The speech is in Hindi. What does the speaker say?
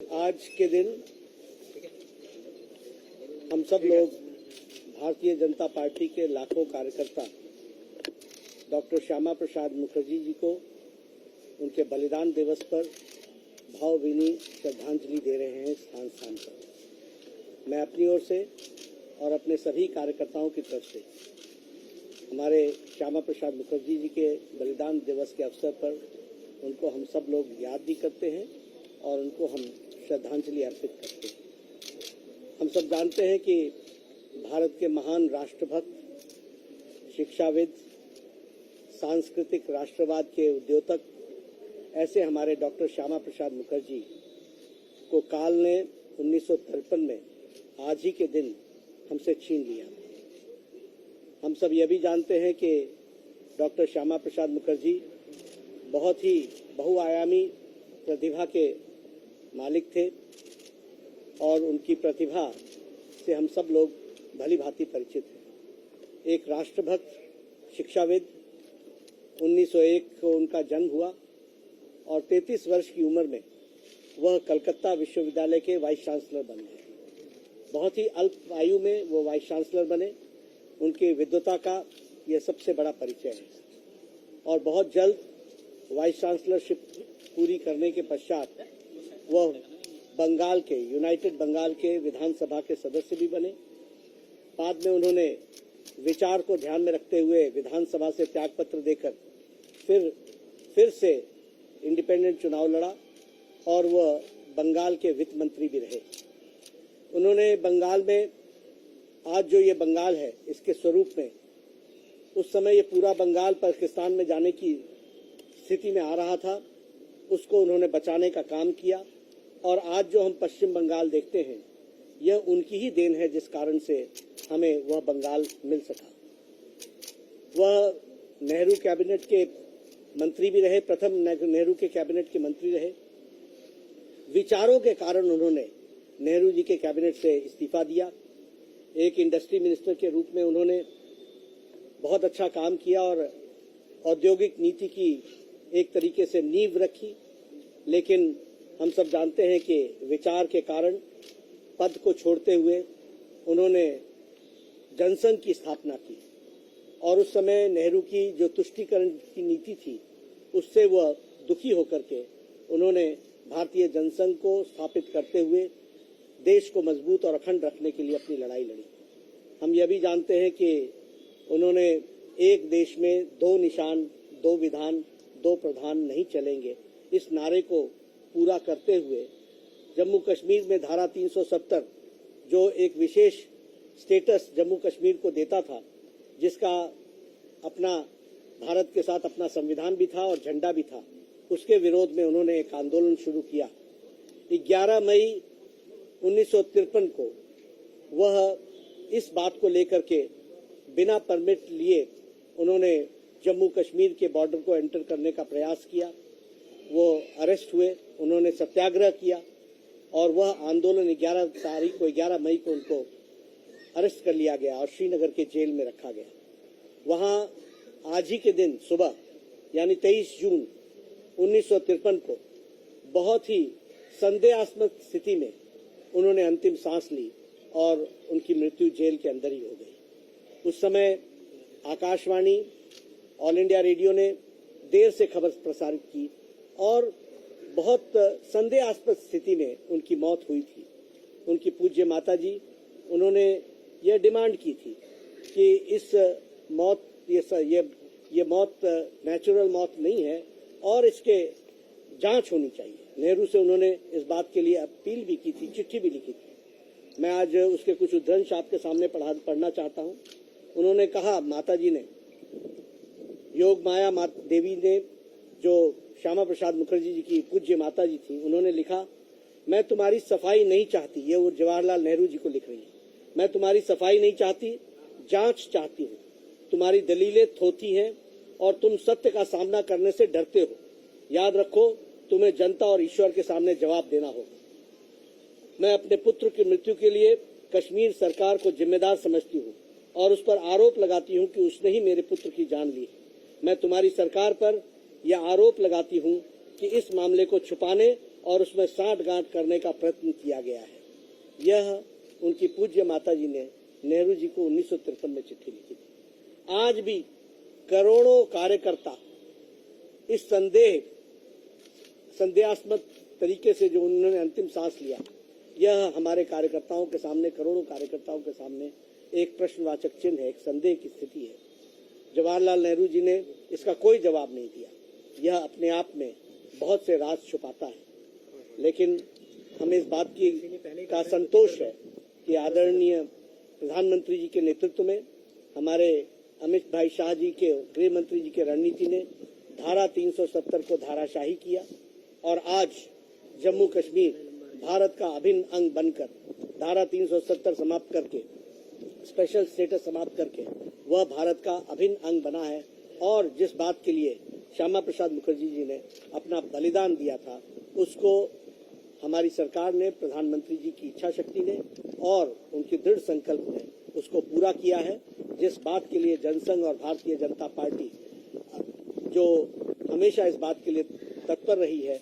आज के दिन हम सब लोग भारतीय जनता पार्टी के लाखों कार्यकर्ता डॉक्टर श्यामा प्रसाद मुखर्जी जी को उनके बलिदान दिवस पर भावभीनी श्रद्धांजलि दे रहे हैं स्थान स्थान पर। मैं अपनी ओर से और अपने सभी कार्यकर्ताओं की तरफ से हमारे श्यामा प्रसाद मुखर्जी जी के बलिदान दिवस के अवसर पर उनको हम सब लोग याद भी करते हैं और उनको हम श्रद्धांजलि अर्पित करते हैं। हम सब जानते हैं कि भारत के महान राष्ट्रभक्त, शिक्षाविद, सांस्कृतिक राष्ट्रवाद के उद्योतक ऐसे हमारे डॉक्टर श्यामा प्रसाद मुखर्जी को काल ने 1953 में आज ही के दिन हमसे छीन लिया। हम सब यह भी जानते हैं कि डॉक्टर श्यामा प्रसाद मुखर्जी बहुत ही बहुआयामी प्रतिभा के मालिक थे और उनकी प्रतिभा से हम सब लोग भली भांति परिचित हैं। एक राष्ट्रभक्त, शिक्षाविद, 1901 को उनका जन्म हुआ और 33 वर्ष की उम्र में वह कलकत्ता विश्वविद्यालय के वाइस चांसलर बन गए। बहुत ही अल्प आयु में वो वाइस चांसलर बने। उनकी विद्वता का यह सबसे बड़ा परिचय है और बहुत जल्द वाइस चांसलरशिप पूरी करने के पश्चात वह बंगाल के, यूनाइटेड बंगाल के विधानसभा के सदस्य भी बने। बाद में उन्होंने विचार को ध्यान में रखते हुए विधानसभा से त्यागपत्र देकर फिर से इंडिपेंडेंट चुनाव लड़ा और वह बंगाल के वित्त मंत्री भी रहे। उन्होंने बंगाल में, आज जो ये बंगाल है इसके स्वरूप में, उस समय ये पूरा बंगाल पाकिस्तान में जाने की स्थिति में आ रहा था, उसको उन्होंने बचाने का काम किया और आज जो हम पश्चिम बंगाल देखते हैं यह उनकी ही देन है जिस कारण से हमें वह बंगाल मिल सका। वह नेहरू कैबिनेट के मंत्री भी रहे, प्रथम नेहरू के कैबिनेट के मंत्री रहे। विचारों के कारण उन्होंने नेहरू जी के कैबिनेट से इस्तीफा दिया। एक इंडस्ट्री मिनिस्टर के रूप में उन्होंने बहुत अच्छा काम किया और औद्योगिक नीति की एक तरीके से नींव रखी, लेकिन हम सब जानते हैं कि विचार के कारण पद को छोड़ते हुए उन्होंने जनसंघ की स्थापना की और उस समय नेहरू की जो तुष्टीकरण की नीति थी उससे वह दुखी होकर के उन्होंने भारतीय जनसंघ को स्थापित करते हुए देश को मजबूत और अखंड रखने के लिए अपनी लड़ाई लड़ी। हम यह भी जानते हैं कि उन्होंने एक देश में दो निशान, दो विधान, दो प्रधान नहीं चलेंगे, इस नारे को पूरा करते हुए जम्मू कश्मीर में धारा 370 जो एक विशेष स्टेटस जम्मू कश्मीर को देता था, जिसका अपना भारत के साथ अपना संविधान भी था और झंडा भी था, उसके विरोध में उन्होंने एक आंदोलन शुरू किया। 11 मई 1953 को वह इस बात को लेकर के बिना परमिट लिए उन्होंने जम्मू कश्मीर के बॉर्डर को एंटर करने का प्रयास किया। वो अरेस्ट हुए, उन्होंने सत्याग्रह किया और वह आंदोलन 11 मई को उनको अरेस्ट कर लिया गया और श्रीनगर के जेल में रखा गया। वहां आज ही के दिन सुबह यानी 23 जून 1953 को बहुत ही संदेहास्पद स्थिति में उन्होंने अंतिम सांस ली और उनकी मृत्यु जेल के अंदर ही हो गई। उस समय आकाशवाणी, ऑल इंडिया रेडियो ने देर से खबर प्रसारित की और बहुत संदेहास्पद स्थिति में उनकी मौत हुई थी। उनकी पूज्य माता जी, उन्होंने यह डिमांड की थी कि इस मौत, ये मौत नेचुरल मौत नहीं है और इसके जांच होनी चाहिए। नेहरू से उन्होंने इस बात के लिए अपील भी की थी, चिट्ठी भी लिखी थी। मैं आज उसके कुछ उद्धरण आपके सामने पढ़ना चाहता हूँ। उन्होंने कहा, माता जी ने, योग माया देवी ने, जो श्यामा प्रसाद मुखर्जी जी की पूज्य माता जी थी, उन्होंने लिखा, मैं तुम्हारी सफाई नहीं चाहती। ये वो जवाहरलाल नेहरू जी को लिख रही है। मैं तुम्हारी सफाई नहीं चाहती, जांच चाहती हूँ। तुम्हारी दलीलें थोथी हैं और तुम सत्य का सामना करने से डरते हो। याद रखो, तुम्हें जनता और ईश्वर के सामने जवाब देना होगा। मैं अपने पुत्र की मृत्यु के लिए कश्मीर सरकार को जिम्मेदार समझती हूँ और उस पर आरोप लगाती हूँ कि उसने ही मेरे पुत्र की जान ली। मैं तुम्हारी सरकार पर यह आरोप लगाती हूँ कि इस मामले को छुपाने और उसमें साठगांठ करने का प्रयत्न किया गया है। यह उनकी पूज्य माताजी ने नेहरू जी को 1953 में चिट्ठी लिखी थी। आज भी करोड़ों कार्यकर्ता इस संदेहास्पद तरीके से जो उन्होंने अंतिम सांस लिया, यह हमारे कार्यकर्ताओं के सामने, करोड़ों कार्यकर्ताओं के सामने एक प्रश्नवाचक चिन्ह है, एक संदेह की स्थिति है। जवाहरलाल नेहरू जी ने इसका कोई जवाब नहीं दिया। यह अपने आप में बहुत से राज छुपाता है, लेकिन हमें इस बात का संतोष है कि आदरणीय प्रधानमंत्री जी के नेतृत्व में हमारे अमित भाई शाह जी के, गृह मंत्री जी के रणनीति ने धारा 370 को धाराशाही किया और आज जम्मू कश्मीर भारत का अभिन्न अंग बनकर धारा 370 समाप्त करके, स्पेशल स्टेटस समाप्त करके वह भारत का अभिन्न अंग बना है। और जिस बात के लिए श्यामा प्रसाद मुखर्जी जी ने अपना बलिदान दिया था, उसको हमारी सरकार ने, प्रधानमंत्री जी की इच्छा शक्ति ने और उनकी दृढ़ संकल्प ने उसको पूरा किया है। जिस बात के लिए जनसंघ और भारतीय जनता पार्टी जो हमेशा इस बात के लिए तत्पर रही है